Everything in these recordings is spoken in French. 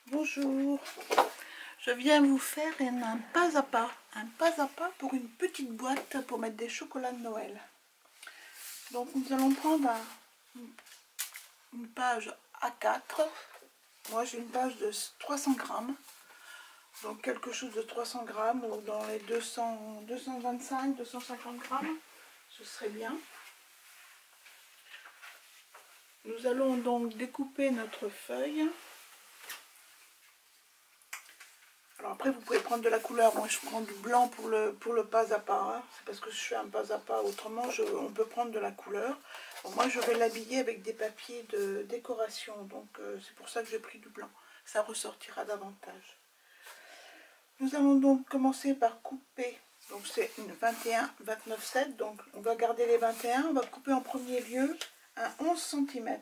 Bonjour, je viens vous faire un pas à pas pour une petite boîte pour mettre des chocolats de Noël. Donc nous allons prendre une page A4, moi j'ai une page de 300 grammes, donc quelque chose de 300 grammes ou dans les 225, 250 grammes, ce serait bien. Nous allons donc découper notre feuille. Alors après vous pouvez prendre de la couleur, moi je prends du blanc pour le pas à pas, hein. C'est parce que je fais un pas à pas, autrement on peut prendre de la couleur. Bon, moi je vais l'habiller avec des papiers de décoration, donc c'est pour ça que j'ai pris du blanc, ça ressortira davantage. Nous allons donc commencer par couper, donc c'est une 21, 29, 7, donc on va garder les 21, on va couper en premier lieu un 11 cm.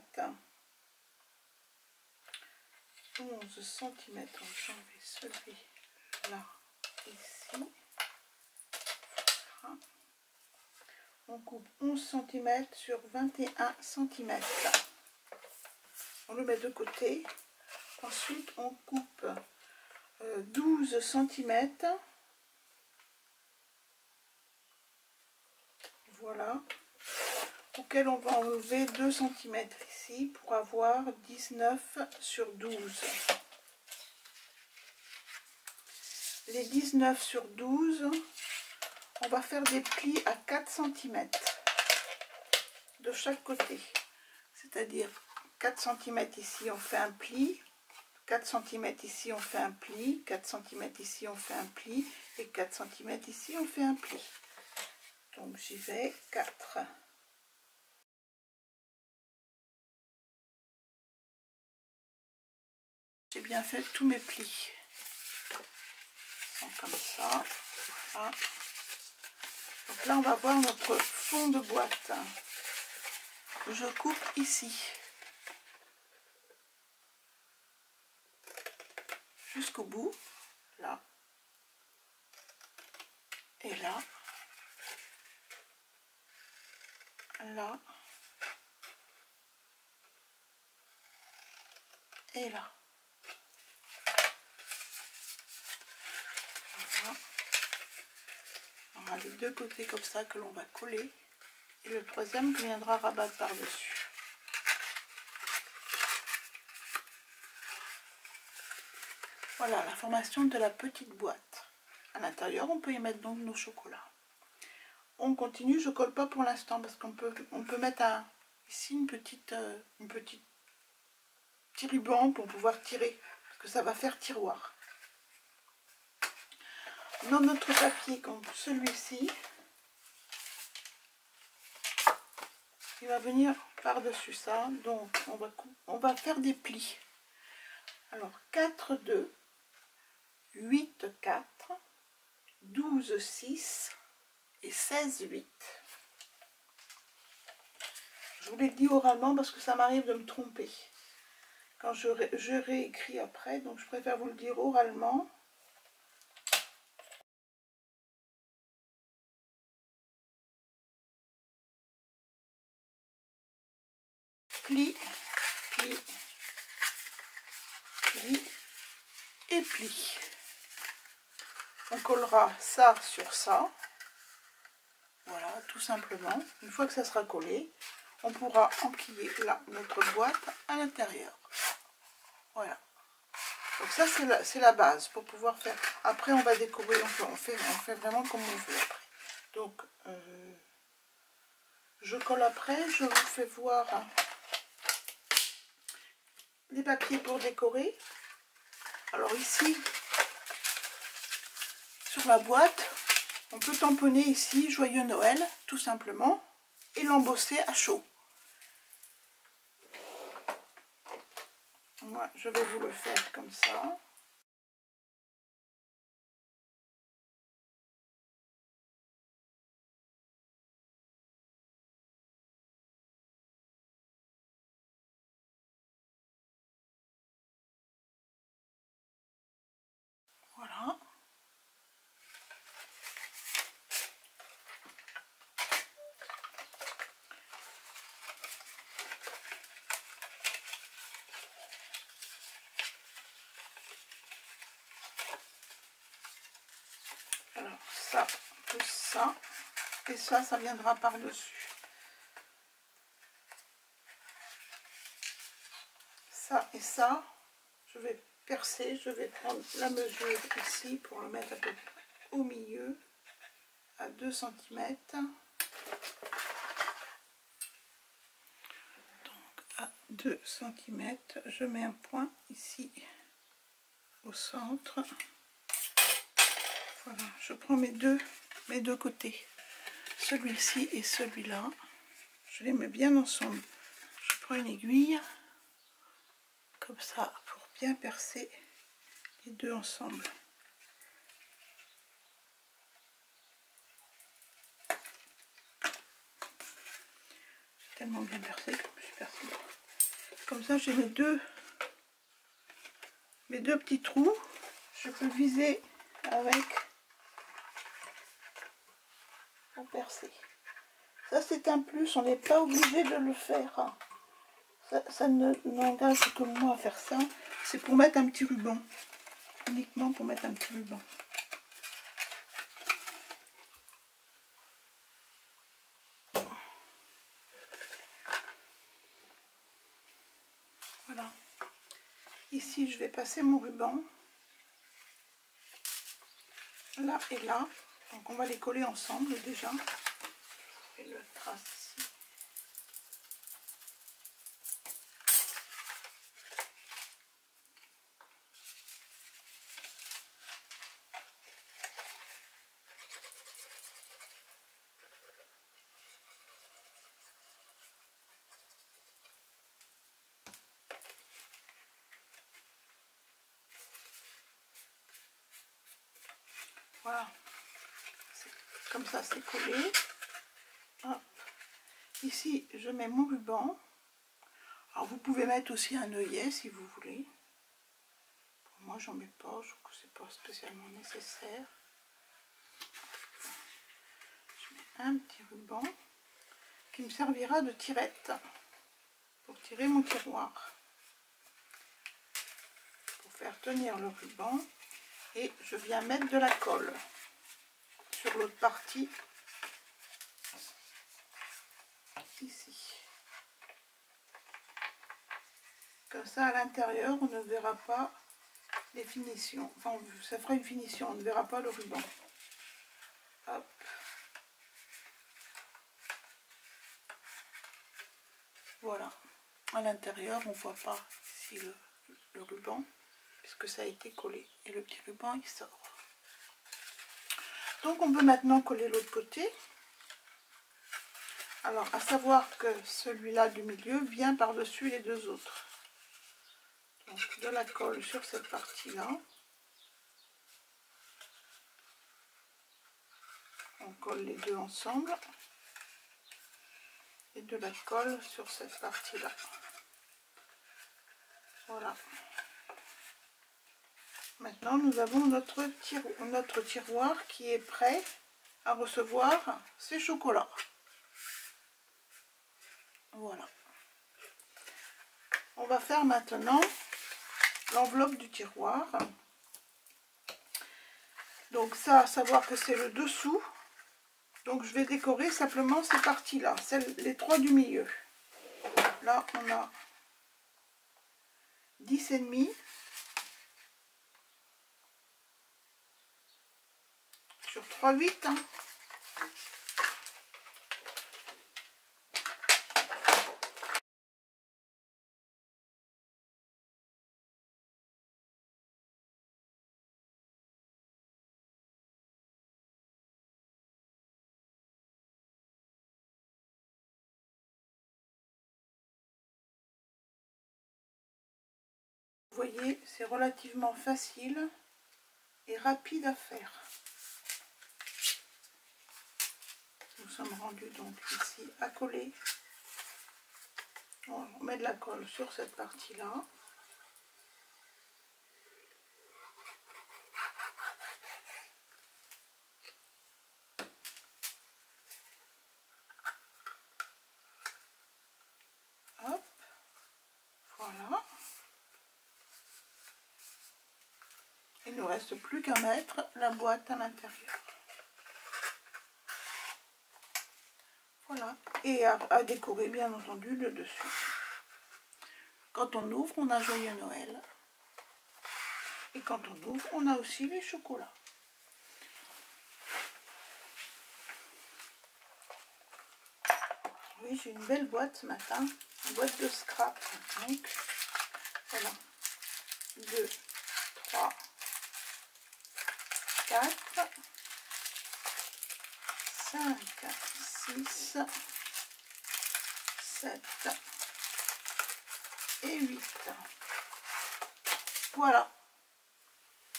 11 cm, on va enlever celui-là, ici. On coupe 11 cm sur 21 cm. On le met de côté. Ensuite, on coupe 12 cm. Voilà. Auquel on va enlever 2 cm ici pour avoir 19 sur 12. Les 19 sur 12, on va faire des plis à 4 cm de chaque côté. C'est-à-dire 4 cm ici, on fait un pli. 4 cm ici, on fait un pli. 4 cm ici, on fait un pli. Et 4 cm ici, on fait un pli. Donc j'y vais 4. J'ai bien fait tous mes plis. Ils sont comme ça. Voilà. Donc là, on va voir notre fond de boîte. Je coupe ici. Jusqu'au bout. Là. Et là. Là. Et là. Voilà. On a les deux côtés comme ça que l'on va coller. Et le troisième qui viendra rabattre par-dessus. Voilà la formation de la petite boîte. À l'intérieur, on peut y mettre donc nos chocolats. On continue, je colle pas pour l'instant parce qu'on peut mettre ici un petit ruban pour pouvoir tirer, parce que ça va faire tiroir. Dans notre papier comme celui-ci, il va venir par-dessus ça, donc on va faire des plis. Alors 4, 2, 8, 4, 12, 6 et 16, 8. Je vous l'ai dit oralement parce que ça m'arrive de me tromper quand je réécris après, donc je préfère vous le dire oralement. Pli, pli, pli et pli. On collera ça sur ça. Voilà, tout simplement. Une fois que ça sera collé, on pourra emplier là notre boîte à l'intérieur. Voilà. Donc ça c'est la base pour pouvoir faire. Après on va décorer, on fait vraiment comme on veut après. Donc je colle après, je vous fais voir les papiers pour décorer. Alors ici, sur la boîte, on peut tamponner ici Joyeux Noël, tout simplement, et l'embosser à chaud. Moi, je vais vous le faire comme ça. Voilà. ça plus ça, et ça viendra par dessus. Ça et ça, je vais percer, je vais prendre la mesure ici pour le mettre un peu au milieu à 2 cm. Donc à 2 cm, je mets un point ici au centre. Voilà, je prends mes deux côtés, celui-ci et celui-là, je les mets bien ensemble. Je prends une aiguille comme ça pour bien percer les deux ensemble. J'ai tellement bien percé que je me suis percée. Comme ça, j'ai mes deux petits trous. Je peux viser avec pour percer. Ça, c'est un plus, on n'est pas obligé de le faire. Ça n'engage que moi à faire ça. C'est pour mettre un petit ruban. Uniquement pour mettre un petit ruban. Voilà. Ici, je vais passer mon ruban. Là et là. Donc, on va les coller ensemble déjà. Je le trace ici. Voilà. Comme ça, c'est collé. Hop. Ici, je mets mon ruban. Alors, vous pouvez mettre aussi un œillet si vous voulez. Pour moi, j'en mets pas. Je trouve que c'est pas spécialement nécessaire. Je mets un petit ruban qui me servira de tirette pour tirer mon tiroir. Pour faire tenir le ruban. Et je viens mettre de la colle sur l'autre partie. Ici. Comme ça, à l'intérieur, on ne verra pas les finitions. Enfin, ça fera une finition, on ne verra pas le ruban. Hop. Voilà. À l'intérieur, on ne voit pas ici le ruban, puisque ça a été collé. Et le petit ruban, il sort. Donc, on peut maintenant coller l'autre côté. Alors, à savoir que celui-là du milieu vient par-dessus les deux autres. Donc, de la colle sur cette partie-là. On colle les deux ensemble. Et de la colle sur cette partie-là. Voilà. Maintenant, nous avons notre tiroir qui est prêt à recevoir ces chocolats. Voilà. On va faire maintenant l'enveloppe du tiroir. Donc ça, à savoir que c'est le dessous. Donc je vais décorer simplement ces parties-là, les trois du milieu. Là, on a 10,5 sur 3,8. Hein. Vous voyez, c'est relativement facile et rapide à faire. Nous sommes rendus donc ici à coller. On met de la colle sur cette partie-là. Hop, voilà. Il ne reste plus qu'à mettre la boîte à l'intérieur. et à décorer bien entendu le dessus. Quand on ouvre, on a Joyeux Noël. Et quand on ouvre, on a aussi les chocolats. Oui, j'ai une belle boîte ce matin, une boîte de scrap. Donc, voilà, 2, 3, 4, 5, 6, 7 et 8. Voilà,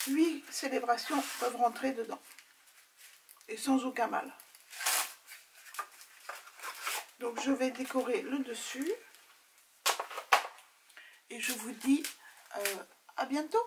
8 célébrations peuvent rentrer dedans. Et sans aucun mal. Donc je vais décorer le dessus. Et je vous dis à bientôt.